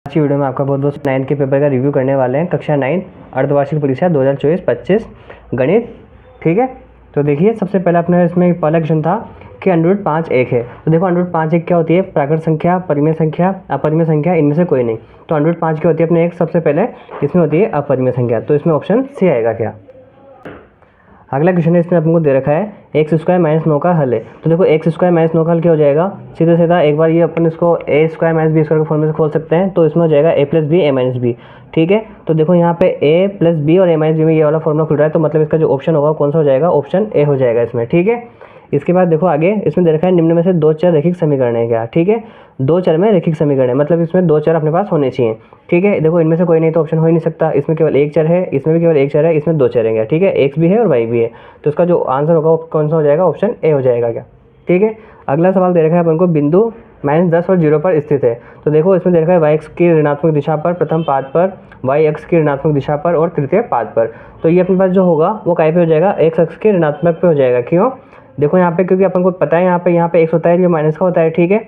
आज की वीडियो में आपका बहुत बहुत 9th के पेपर का रिव्यू करने वाले हैं। कक्षा 9 अर्धवार्षिक परीक्षा 2024-25 गणित। ठीक है, तो देखिए सबसे पहले अपने इसमें पहला क्वेश्चन था कि √5 1 है। तो देखो √5 1 क्या होती है? प्राकृत संख्या, परिमेय संख्या, अपरिमेय संख्या, इनमें से कोई नहीं। तो √5 क्या होती है? अपने एक सबसे पहले इसमें होती है अपरिमेय संख्या, तो इसमें ऑप्शन सी आएगा क्या। अगला क्वेश्चन है, इसमें आपको दे रखा है x² - 9 का हल है। तो देखो x² - 9 का हल क्या हो जाएगा? सीधा सीधा एक बार ये अपन इसको a² - b² के फॉर्मूले से खोल सकते हैं। तो इसमें हो जाएगा a + b a - b। ठीक है, तो देखो यहाँ पे a + b और a - b में ये वाला फॉर्मूला खुल रहा है, तो मतलब इसका जो ऑप्शन होगा कौन सा हो जाएगा? ऑप्शन ए हो जाएगा इसमें। ठीक है, इसके बाद देखो आगे इसमें दे रखा है निम्न में से दो चर रैखिक समीकरण है क्या। ठीक है, दो चर में रैखिक समीकरण है, मतलब इसमें दो चर अपने पास होने चाहिए। ठीक है, देखो इनमें से कोई नहीं तो ऑप्शन हो ही नहीं सकता। इसमें केवल एक चर है, इसमें भी केवल एक चर है, इसमें दो चर हैं क्या। ठीक है, एक्स भी है और वाई भी है, तो इसका जो आंसर होगा वो कौन सा हो जाएगा? ऑप्शन ए हो जाएगा क्या। ठीक है, अगला सवाल दे रखा है अपन को बिंदु -10 और 0 पर स्थित है। तो देखो इसमें दे रखा है y की ऋणात्मक दिशा पर, प्रथम पाद पर, y अक्ष की ऋणात्मक दिशा पर और तृतीय पाद पर। तो ये अपने पास जो होगा वो काय पे हो जाएगा? x अक्ष के ऋणात्मक पे हो जाएगा। क्यों? देखो यहाँ पे क्योंकि अपन को पता है यहाँ पे x होता है, ये माइनस का होता है। ठीक है,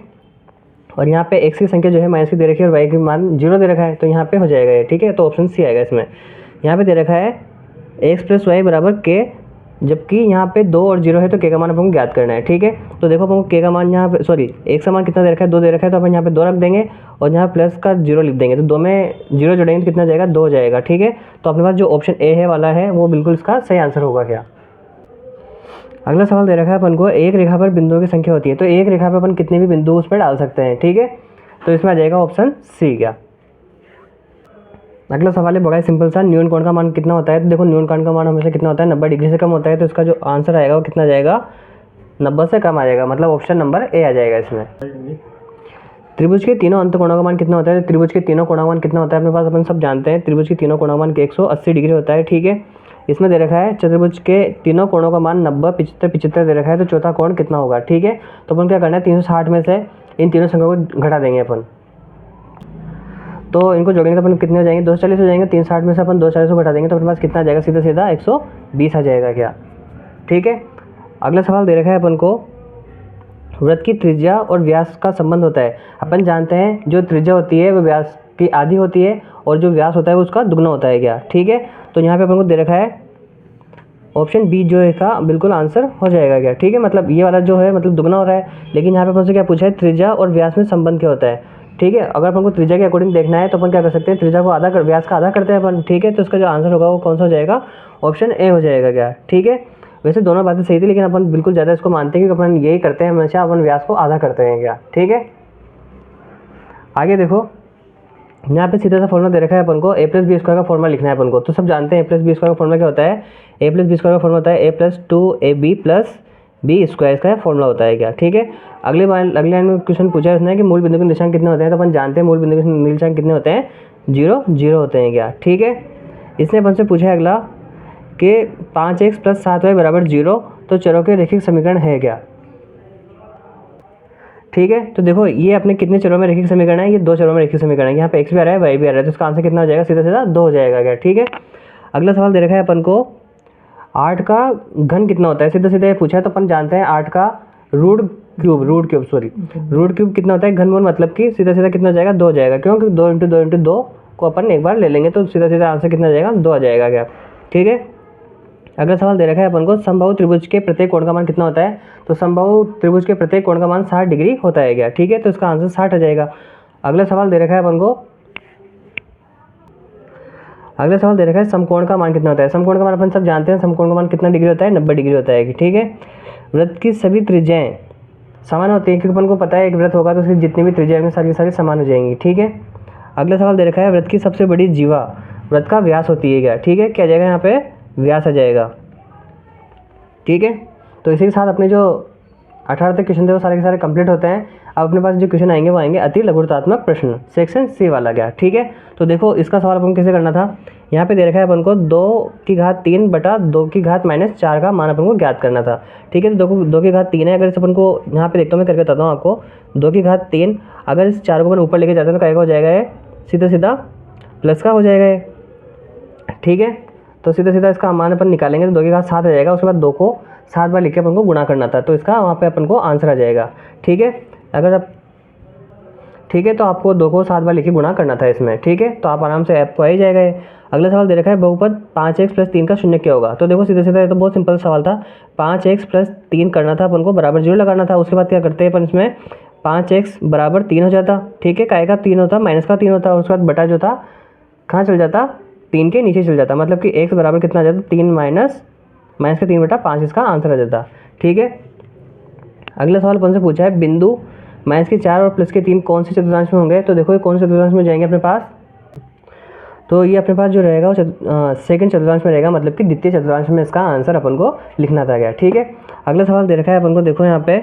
और यहाँ पे x की संख्या जो है माइनस की दे रखी है और y की मान 0 दे रखा है, तो यहाँ पे हो जाएगा ये। ठीक है, तो ऑप्शन सी आएगा इसमें। यहाँ पे दे रखा है x + y = k, जबकि यहाँ पे 2 और 0 है, तो k का मान अपन को ज्ञात करना है। ठीक है, तो देखो अपन को k का मान यहाँ पे x का मान कितना दे रखा है? 2 दे रखा है, तो अपन यहाँ पे 2 रख देंगे और यहाँ प्लस का 0 लिख देंगे, तो 2 में 0 जोड़ेंगे तो कितना जाएगा? 2 हो जाएगा। ठीक है, तो अपने पास जो ऑप्शन ए है वाला है वो बिल्कुल इसका सही आंसर होगा क्या। अगला सवाल दे रखा है अपन को एक रेखा पर बिंदुओं की संख्या होती है। तो एक रेखा पर अपन कितने भी बिंदु उस पर डाल सकते हैं। ठीक है, तो इसमें आ जाएगा ऑप्शन सी क्या। अगला सवाल है बड़ा ही सिंपल सा, न्यून कोण का मान कितना होता है? तो देखो न्यून कोण का मान हमेशा कितना होता है? 90 डिग्री से कम होता है, तो इसका जो आंसर आएगा वो कितना जाएगा? 90 से कम आ जाएगा, मतलब ऑप्शन नंबर ए आ जाएगा इसमें। त्रिभुज के तीनों अंतकोणों का मान कितना होता है? त्रिभुज के तीनों कोणों का मान कितना होता है अपने पास? अपन सब जानते हैं त्रिभुज के तीनों कोणों का मान 180 डिग्री होता है। ठीक है, इसमें दे रखा है चतुर्भुज के तीनों कोणों का मान 90, 75, 75 दे रखा है, तो चौथा कोण कितना होगा? ठीक है, तो अपन क्या करना है? 360 में से इन तीनों संख्याओं को घटा देंगे अपन, तो इनको जोड़ेंगे तो अपन कितने हो जाएंगे? 240 हो जाएंगे। 360 में से अपन 240 को घटा देंगे तो अपने पास कितना आ जाएगा? सीधा सीधा 120 आ जाएगा क्या। ठीक है, अगला सवाल दे रखा है अपन को वृत्त की त्रिज्या और व्यास का संबंध होता है। अपन जानते हैं जो त्रिज्या होती है वो व्यास की आधी होती है और जो व्यास होता है वो उसका दुगना होता है क्या। ठीक है, तो यहाँ पे अपन को दे रखा है ऑप्शन बी जो है का बिल्कुल आंसर हो जाएगा क्या। ठीक है, मतलब ये वाला जो है मतलब दुगना हो रहा है, लेकिन यहाँ पे अपन से क्या पूछा है? त्रिज्या और व्यास में संबंध क्या होता है। ठीक है, अगर अपन को त्रिज्या के अकॉर्डिंग देखना है तो अपन क्या कर सकते हैं? त्रिज्या को आधा कर, व्यास का आधा करते हैं अपन। ठीक है, तो इसका जो आंसर होगा वो कौन सा हो जाएगा? ऑप्शन ए हो जाएगा क्या। ठीक है, वैसे दोनों बातें सही थी, लेकिन अपन बिल्कुल ज़्यादा इसको मानते हैं क्योंकि अपन यही करते हैं हमेशा, अपन व्यास को आधा करते हैं क्या। ठीक है, आगे देखो यहाँ पे सीधा सा फॉर्मूला दे रखा है अपन को a + b² का फॉर्मूला लिखना है अपन को। तो सब जानते हैं a + b² का फॉर्मूला क्या होता है? a + b² का फॉर्मूला होता है a + 2ab + b² इसका फॉर्मूला होता है क्या। ठीक है, अगले लाइन में क्वेश्चन पूछा है इसने कि मूल बिंदु के निशान कितने होते हैं। तो अपन जानते हैं मूल बिंदु के निशान कितने होते हैं? 0 0 होते हैं क्या। ठीक है, इसने अपन से पूछा है अगला कि 5x + 7y = 0, तो चरों के रैखिक समीकरण है क्या। ठीक है, तो देखो ये अपने कितने चरों में रैखिक समीकरण है? ये दो चरों में रैखिक समीकरण है। यहाँ पे x भी आ रहा है, y भी आ रहा है, तो इसका आंसर कितना हो जाएगा? सीधा सीधा 2 हो जाएगा क्या। ठीक है, अगला सवाल दे रखा है अपन को 8 का घन कितना होता है? सीधा सीधा ये पूछा है, तो अपन जानते हैं 8 का रूट क्यूब कितना होता है? घनमूल मतलब कि सीधा सीधा कितना हो जाएगा? 2 हो जाएगा। क्योंकि 2 × 2 × 2 को अपन एक बार ले लेंगे, तो सीधा सीधा आंसर कितना जाएगा? 2 आ जाएगा क्या। ठीक है, अगला सवाल दे रखा है अपन को समबाहु त्रिभुज के प्रत्येक कोण का मान कितना होता है? तो समबाहु त्रिभुज के प्रत्येक कोण का मान 60 डिग्री होता है क्या। ठीक है, तो इसका आंसर 60 आ जाएगा। अगला सवाल दे रखा है अपन को समकोण का मान कितना होता है? समकोण का मान अपन सब जानते हैं, समकोण का मान कितना डिग्री होता है? 90 डिग्री होता है। ठीक है, वृत्त की सभी त्रिज्याएं समान होती है, क्योंकि अपन को पता है एक वृत्त होगा तो उसकी जितनी भी त्रिज्या होंगी सारी सारी समान हो जाएंगी। ठीक है, अगला सवाल दे रखा है वृत्त की सबसे बड़ी जीवा वृत्त का व्यास होती है क्या। ठीक है, क्या आ जाएगा यहाँ पे? व्यास आ जाएगा। ठीक है, तो इसी के साथ अपने जो 18 तक क्वेश्चन थे वो सारे के सारे कंप्लीट होते हैं। अब अपने पास जो क्वेश्चन आएंगे वो आएंगे अति लघुतात्मक प्रश्न, सेक्शन सी वाला क्या। ठीक है, तो देखो इसका सवाल अपन कैसे करना था। यहाँ पे दे रखा है अपन को 2⁻³ / 2⁻⁻4 का मान अपन को ज्ञात करना था। ठीक है, तो 2⁻3 है, अगर इस अपन को यहाँ पे देखता हूँ मैं करके बताता हूँ आपको। 2⁻3 अगर इस 4 को अपन ऊपर लेके जाते हैं तो क्या हो जाएगा? ये सीधा सीधा प्लस का हो जाएगा ये। ठीक है, तो सीधा सीधा इसका मान अपन निकालेंगे तो 2⁻7 आ जाएगा। उसके बाद 2 को 7 बार लिख के अपन को गुणा करना था, तो इसका वहाँ पे अपन को आंसर आ जाएगा। ठीक है, अगर आप ठीक है, तो आपको 2 को 7 बार लिख के गुणा करना था इसमें। ठीक है, तो आप आराम से ऐप को आ ही जाएगा ये। अगला सवाल दे रखा है बहुपद 5x + 3 का शून्य क्या होगा। तो देखो सीधा सीधा, ये तो बहुत सिंपल सवाल था। 5x + 3 करना था अपन को, बराबर 0 लगाना था। उसके बाद क्या करते हैं अपन इसमें, 5x बराबर 3 हो जाता। ठीक है, काय का 3 होता, माइनस का 3 होता, और उसके बाद बटा जो था कहाँ चल जाता, 3 के नीचे चल जाता। मतलब कि x बराबर कितना आ जाता, 3 माइनस का 3 बटा 5 इसका आंसर आ जाता। ठीक है, अगला सवाल अपन से पूछा है बिंदु -4 और +3 कौन से चतुर्थांश में होंगे। तो देखो ये कौन से चतुर्थांश में जाएंगे अपने पास, तो ये अपने पास जो रहेगा वो सेकंड चतुर्थांश में रहेगा, मतलब कि द्वितीय चतुर्थांश में इसका आंसर अपन को लिखना था क्या। ठीक है, अगला सवाल दे रखा है अपन को, देखो यहाँ पे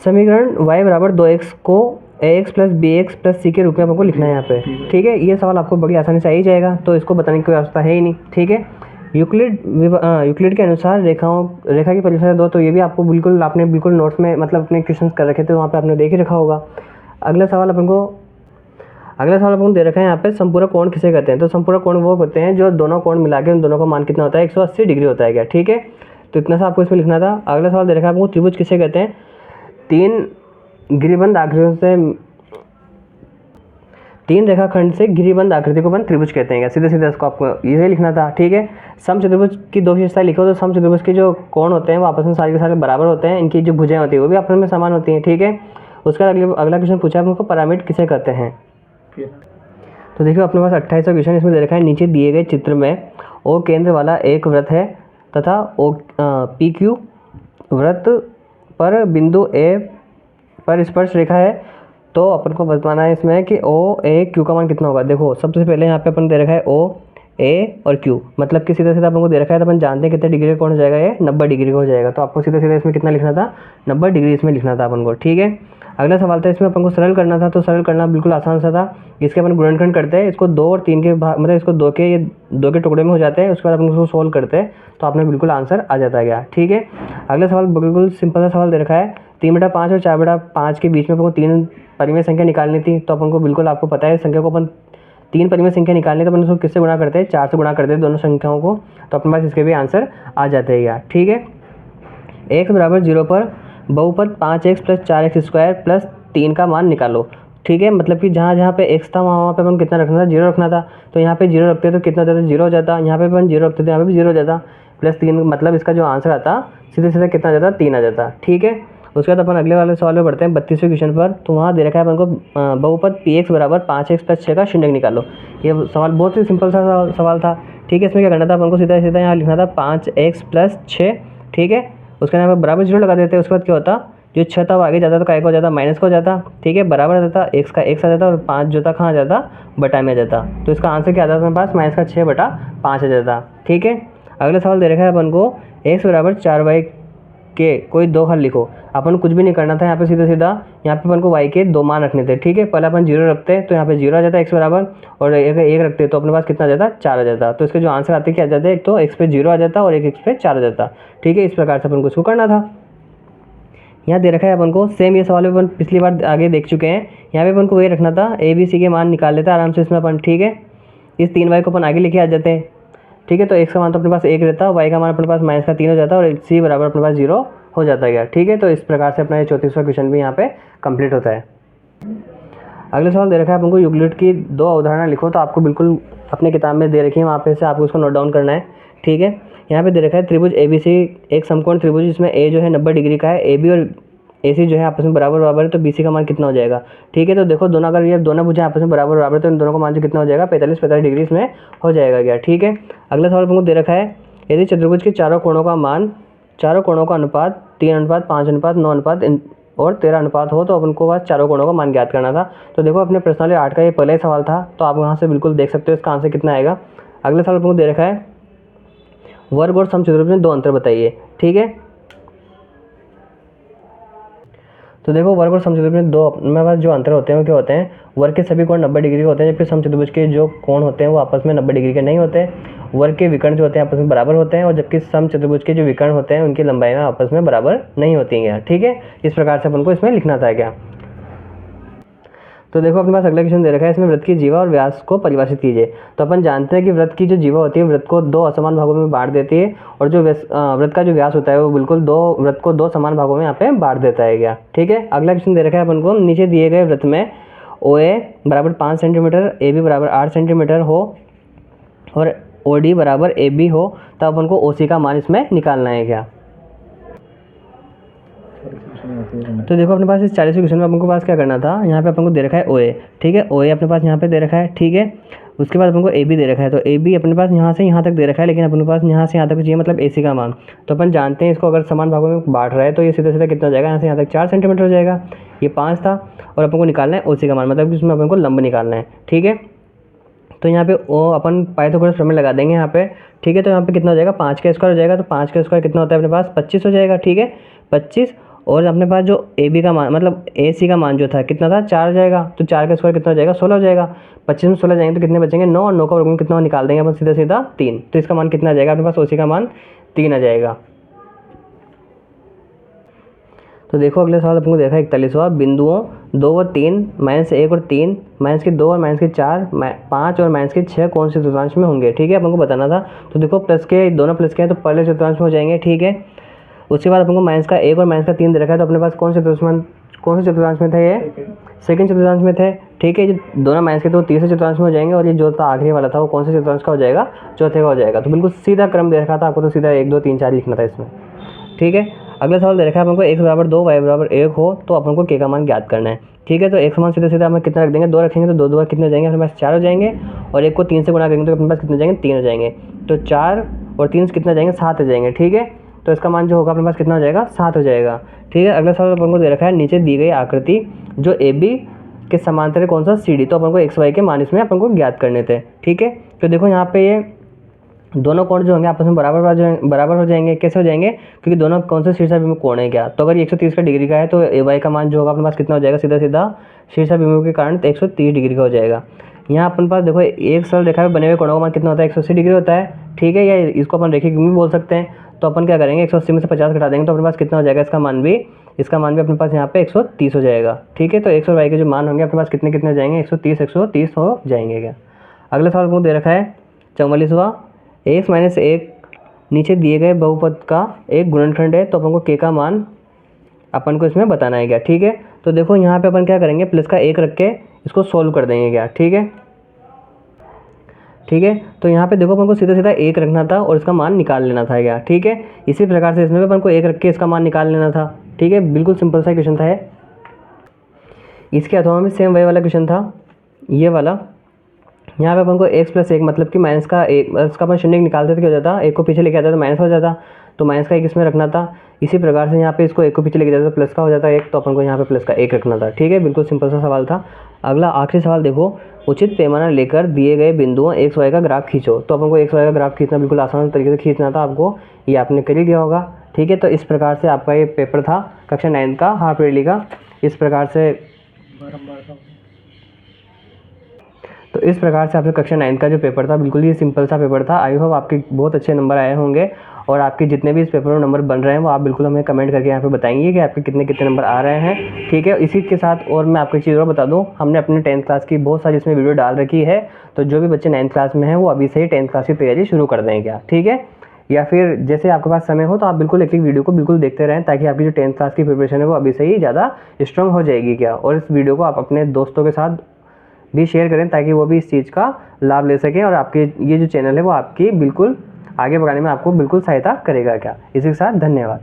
समीकरण y बराबर 2x को ax + bx + c के रूप में अपन को लिखना है यहाँ पे। ठीक है, ये सवाल आपको बड़ी आसानी से आ ही जाएगा, तो इसको बताने की कोई आवश्यकता है ही नहीं। ठीक है, यूक्लिड के अनुसार रेखा की परिभाषा दो, तो ये भी आपको बिल्कुल आपने बिल्कुल नोट्स में मतलब अपने क्वेश्चंस कर रखे थे, वहाँ पे आपने देख ही रखा होगा। अगला सवाल अपन को दे रखा है यहाँ पे, संपूरक कोण किसे कहते हैं। तो संपूरक कोण वो होते हैं जो दोनों कोण मिला के उन दोनों का मान कितना होता है, 180 डिग्री होता है क्या। ठीक है, तो इतना सा आपको इसमें लिखना था। अगला सवाल दे रखा है आपको, त्रिभुज किसे कहते हैं। 3 रेखाखंड से गिरिबंध आकृति को अपन त्रिभुज कहते हैं। सीधे सीधे इसको आपको ये लिखना था। ठीक है, समचतुर्भुज की 2 विशेषताएं लिखो। तो समचतुर्भुज के जो कोण होते हैं वो आपस में सारे के सारे बराबर होते हैं, इनकी जो भुजाएं होती है वो भी आपस में समान होती हैं। ठीक है, उसका अगला क्वेश्चन पूछा है आपको, पिरामिड किसे कहते हैं। तो देखिए अपने पास 28वां क्वेश्चन इसमें दे रखा है, नीचे दिए गए चित्र में ओ केंद्र वाला एक वृत्त है तथा PQ वृत्त पर बिंदु A पर स्पर्श रेखा है, तो अपन को बताना है इसमें कि OAQ का मान कितना होगा। देखो सबसे पहले यहाँ पे अपन दे रखा है OA और Q, मतलब कि सीधा सीधा अपन को दे रखा है, तो अपन जानते हैं कितने डिग्री का कोण हो जाएगा, ये 90 डिग्री का हो जाएगा। तो आपको सीधा सीधा इसमें कितना लिखना था, 90 डिग्री इसमें लिखना था अपन को। ठीक है, अगला सवाल था, इसमें अपन को सरल करना था। तो सरल करना बिल्कुल आसान सा था। इसके अपन गुणनखंड करते हैं, इसको 2 और 3 के भाग, मतलब इसको 2 के टुकड़े में हो जाते हैं। उसके बाद अपन उसको सोल्व करते हैं, तो आपने बिल्कुल आंसर आ जाता गया। ठीक है, अगला सवाल बिल्कुल सिंपल सा सवाल दे रखा है, 3/5 और 4/5 के बीच में अपन को 3 परिमेय संख्या निकालनी थी। तो अपन को बिल्कुल आपको पता है संख्या को अपन 3 परिमेय संख्या निकालनी, तो अपन उसको किससे गुणा करते हैं, 4 से गुणा करते हैं दोनों संख्याओं को, तो अपने पास इसके भी आंसर आ जाते हैं यार। ठीक है, x बराबर 0 पर बहुपद 5x + 4x² + 3 का मान निकालो। ठीक है, मतलब कि जहाँ जहाँ पे x था वहाँ पे अपन कितना रखना था, 0 रखना था। तो यहाँ पे 0 रखते तो कितना हो जाता, 0 हो जाता। यहाँ पे अपन 0 रखते तो यहाँ पे भी 0 हो जाता, +3, मतलब इसका जो आंसर आता सीधे सीधे कितना आ जाता, 3 आ जाता। ठीक है, उसके बाद अपन अगले वाले सवाल में बढ़ते हैं, 32वें क्वेश्चन पर। तो वहाँ दे रखा है अपन को बहुपद px बराबर 5x + 6 का शून्य निकालो। ये सवाल बहुत ही सिंपल सा सवाल था। ठीक है, इसमें क्या करना था अपन को, सीधा सीधा यहाँ लिखना था 5x + 6। ठीक है, उसके यहाँ पे बराबर 0 लगा देते हैं। उसके बाद क्या होता, जो 6 था वो आगे जाता तो काय का हो जाता, माइनस का हो जाता। ठीक है, बराबर आ जाता, x का x आ जाता, और 5 जो था कहाँ आ जाता, बटा में आ जाता। तो इसका आंसर क्या आता है अपने पास, -6/5 आ जाता। ठीक है, अगला सवाल दे रखा है अपन को, x बराबर 4y के कोई 2 हल लिखो। अपन कुछ भी नहीं करना था यहाँ पे, सीधा सीधा यहाँ पे अपन को y के 2 मान रखने थे। ठीक है, पहले अपन 0 रखते हैं, तो यहाँ पे 0 आ जाता है x बराबर, और एक रखते हैं तो अपने पास कितना आ जाता, 4 आ जाता। तो इसके जो आंसर आते क्या आ जाते हैं, एक तो x पे 0 आ जाता और एक x पे 4 आ जाता। ठीक है, इस प्रकार से अपन को इसको करना था। यहाँ दे रखा है अपन को, सेम ये सवाल अपन पिछली बार आगे देख चुके हैं। यहाँ पे अपन को वही रखना था, ABC के मान निकाल लेता आराम से इसमें अपन। ठीक है, इस 3y को अपन आगे लेके आ जाते हैं। ठीक है, तो x का मान तो अपने पास 1 रहता है, y का मान अपने पास -3 हो जाता है, और c बराबर अपने पास 0 हो जाता है। ठीक है, तो इस प्रकार से अपना ये 34वां क्वेश्चन भी यहाँ पे कंप्लीट होता है। अगले सवाल दे रखा है अपन को, यूक्लिड की 2 अवधारणा लिखो। तो आपको बिल्कुल अपने किताब में दे रखी है, वहाँ पे से आपको उसको नोट डाउन करना है। ठीक है, यहाँ पे दे रखा है, त्रिभुज ABC एक समकोण त्रिभुज, जिसमें A जो है 90 डिग्री का है, AB और AC जो है आपस में बराबर है, तो BC का मान कितना हो जाएगा। ठीक है, तो देखो दोनों, अगर ये दोनों भुजाएं आपस में बराबर है, तो इन दोनों का मान जो कितना हो जाएगा, 45 डिग्री इसमें हो जाएगा क्या। ठीक है, अगला सवाल अपन को दे रखा है, यदि चतुर्भुज के चारों कोणों का अनुपात 3:5:9:9 और 13 हो, तो अपन को बस चारों कोणों का मान ज्ञात करना था। तो देखो अपने प्रश्नावली 8 का ये पहला ही सवाल था, तो आप वहाँ से बिल्कुल देख सकते हो इसका आंसर कितना आएगा। अगले सवाल अपन को दे रखा है, वर्ग और समचतुर्भुज में 2 अंतर बताइए। ठीक है, तो देखो वर्ग और समचतुर्भुज में 2 में पास जो अंतर होते हैं वो क्या होते हैं, वर्ग के सभी कोण 90 डिग्री के होते हैं, जबकि समचतुर्भुज के जो कोण होते हैं वो आपस में 90 डिग्री के नहीं होते। वर्ग के विकर्ण जो होते हैं आपस में बराबर होते हैं, और जबकि समचतुर्भुज के जो विकर्ण होते हैं उनकी लंबाई में आपस में बराबर नहीं होती हैं। ठीक है, इस प्रकार से अपन को इसमें लिखना था क्या। तो देखो अपने पास अगला क्वेश्चन दे रखा है, इसमें वृत्त की जीवा और व्यास को परिभाषित कीजिए। तो अपन जानते हैं कि वृत्त की जो जीवा होती है वृत्त को 2 असमान भागों में बांट देती है, और जो वृत्त का जो व्यास होता है वो बिल्कुल वृत्त को 2 समान भागों में यहाँ पे बांट देता है क्या। ठीक है, अगला क्वेश्चन दे रखा है अपन को, नीचे दिए गए वृत्त में OA बराबर 5 सेंटीमीटर, AB बराबर 8 सेंटीमीटर हो और OD बराबर AB हो, तब अपन को OC का मान इसमें निकालना है क्या। तो देखो अपने पास इस 40वें क्वेश्चन में अपन को पास क्या करना था, यहाँ पे अपन को दे रखा है OA। ठीक है, OA अपने पास यहाँ पे दे रखा है। ठीक है, उसके बाद अपन को AB दे रखा है, तो AB अपने पास यहाँ से यहाँ तक दे रखा है, लेकिन अपने पास यहाँ से यहाँ तक चाहिए, मतलब AC का मान। तो अपन जानते हैं इसको अगर समान भागों में बांट रहा है तो ये सीधा सीधा कितना हो जाएगा, यहाँ से यहाँ तक 4 सेंटीमीटर हो जाएगा। ये 5 था और अपन को निकालना है OC का मान, मतलब कि उसमें अपन को लंब निकालना है। ठीक है, तो यहाँ पे अपन पाइथागोरस प्रमेय लगा देंगे यहाँ पे। ठीक है, तो यहाँ पे कितना हो जाएगा, 5 का स्क्वायर हो जाएगा। तो 5 का स्क्वायर कितना होता है अपने पास, 25 हो जाएगा। ठीक है, 25, और अपने पास जो AB का मान मतलब AC का मान जो था कितना था, 4 हो जाएगा। तो 4 का स्क्वायर कितना हो जाएगा, 16 हो जाएगा। 25 में 16 जाएंगे तो कितने बचेंगे, 9, और 9 का वर्गमूल कितना निकाल देंगे अपन सीधा सीधा 3। तो इसका मान कितना आ जाएगा अपने पास, OC का मान 3 आ जाएगा। तो देखो अगले सवाल अपन को देखा 41वां, बिंदुओं 2 और 3, -1 और 3, -2 और -4, 5 और -6 कौन से चतुर्थांश में होंगे। ठीक है, अपन को बताना था। तो देखो प्लस के दोनों प्लस के हैं तो पहले चतुर्थांश में हो जाएंगे। ठीक है, उसके बाद अपन को -1 और -3 दे रखा है, तो अपने पास कौन से चतुर्थांश में थे, ये सेकंड चतुर्थांश में थे। ठीक है, जो दोनों माइनस के तो तीसरे चतुर्थांश में हो जाएंगे, और ये जो था आखिरी वाला था वो कौन से चतुर्थांश का हो जाएगा, चौथे का हो जाएगा। तो बिल्कुल सीधा क्रम दे रखा था आपको, तो सीधा 1 2 3 4 लिखना था इसमें। ठीक है, अगला सवाल दे रखा है अपन को x बराबर 2 y बराबर 1 हो तो अपन को k का मान ज्ञात करना है। ठीक है, तो x मान सीधा सीधा हम कितना रख देंगे, 2 रखेंगे तो 2 2 कितने हो जाएंगे अपने पास, 4 हो जाएंगे, और 1 को 3 से गुणा करेंगे तो अपने पास कितने हो जाएंगे, 3 हो जाएंगे। तो 4 और 3 से कितना जाएंगे, 7 हो जाएंगे। ठीक है, तो इसका मान जो होगा अपने पास कितना हो जाएगा, 7 हो जाएगा। ठीक है, अगला सवाल अपन को दे रखा है, नीचे दी गई आकृति जो AB के समांतर है कौन सा, CD। तो अपन को x y के मान इसमें अपन को ज्ञात करने थे। ठीक है, तो देखो यहाँ पे ये दोनों कोण जो होंगे आपस में बराबर हो जाएंगे। कैसे हो जाएंगे, क्योंकि दोनों कौन से शीर्षाभिमुख कोण है क्या। तो अगर 130 का डिग्री का है तो AY का मान जो होगा अपने पास कितना हो जाएगा, सीधा सीधा शीर्षाभिमुख के कारण 130 डिग्री का हो जाएगा। यहाँ अपन पास देखो एक सरल रेखा में बने हुए कोणों का मान कितना होता है, 180 डिग्री होता है। ठीक है, या इसको अपन रेखीय भी बोल सकते हैं। तो अपन क्या करेंगे, 180 में से 50 घटा देंगे तो अपने पास कितना हो जाएगा, इसका मान भी अपने पास यहाँ पे 130 हो जाएगा। ठीक है, तो x और y के जो मान होंगे अपने पास कितने हो जाएंगे, 130 हो जाएंगे क्या। अगला सवाल को दे रखा है 44वां, x - 1 नीचे दिए गए बहुपद का एक गुणनखंड है, तो अपन को k का मान अपन को इसमें बताना है क्या। ठीक है, तो देखो यहाँ पे अपन क्या करेंगे, प्लस का 1 रख के इसको सोल्व कर देंगे क्या। ठीक है, ठीक है, तो यहाँ पे देखो अपन को सीधा सीधा 1 रखना था और इसका मान निकाल लेना था क्या। ठीक है, इसी प्रकार से इसमें भी अपन को 1 रख के इसका मान निकाल लेना था। ठीक है, बिल्कुल सिंपल सा क्वेश्चन था। इसके अथवा में सेम वही वाला क्वेश्चन था, ये वाला। यहाँ पे अपन को x + 1 मतलब कि माइनस का 1, इसका अपन शून्य निकालते तो क्या हो जाता, 1 को पीछे लेके आता तो माइनस हो जाता, तो माइनस का 1 इसमें रखना था। इसी प्रकार से यहाँ पे इसको 1 को पीछे लेके जाता तो प्लस का हो जाता 1, तो अपन को यहाँ पे प्लस का 1 रखना था। ठीक है, बिल्कुल सिंपल सा सवाल था। अगला आखिरी सवाल देखो, उचित पैमाना लेकर दिए गए बिंदुओं x y का ग्राफ खींचो। तो अपन को x y का ग्राफ खींचना बिल्कुल आसान तरीके से खींचना था आपको, ये आपने कर ही दिया होगा। ठीक है, तो इस प्रकार से आपका ये पेपर था कक्षा 9 का हाफ ईयरली का। इस प्रकार से आपके कक्षा 9 का जो पेपर था बिल्कुल ही सिंपल सा पेपर था। आई होप आपके बहुत अच्छे नंबर आए होंगे, और आपके जितने भी इस पेपर में नंबर बन रहे हैं वो आप बिल्कुल हमें कमेंट करके यहाँ पे बताएंगे कि आपके कितने नंबर आ रहे हैं। ठीक है, इसी के साथ और मैं आपको एक चीज़ और बता दूँ, हमने अपने 10th क्लास की बहुत सारी इसमें वीडियो डाल रखी है, तो जो भी बच्चे 9th क्लास में हैं वो अभी से ही 10th क्लास की तैयारी शुरू कर दें क्या। ठीक है, या फिर जैसे आपके पास समय हो तो आप बिल्कुल एक वीडियो को बिल्कुल देखते रहें, ताकि आपकी जो 10th क्लास की प्रिपरेशन है वो अभी से ही ज़्यादा स्ट्रॉन्ग हो जाएगी क्या। और इस वीडियो को आप अपने दोस्तों के साथ भी शेयर करें ताकि वो भी इस चीज़ का लाभ ले सकें, और आपके ये जो चैनल है वो आपकी बिल्कुल आगे बढ़ाने में आपको बिल्कुल सहायता करेगा क्या। इसी के साथ धन्यवाद।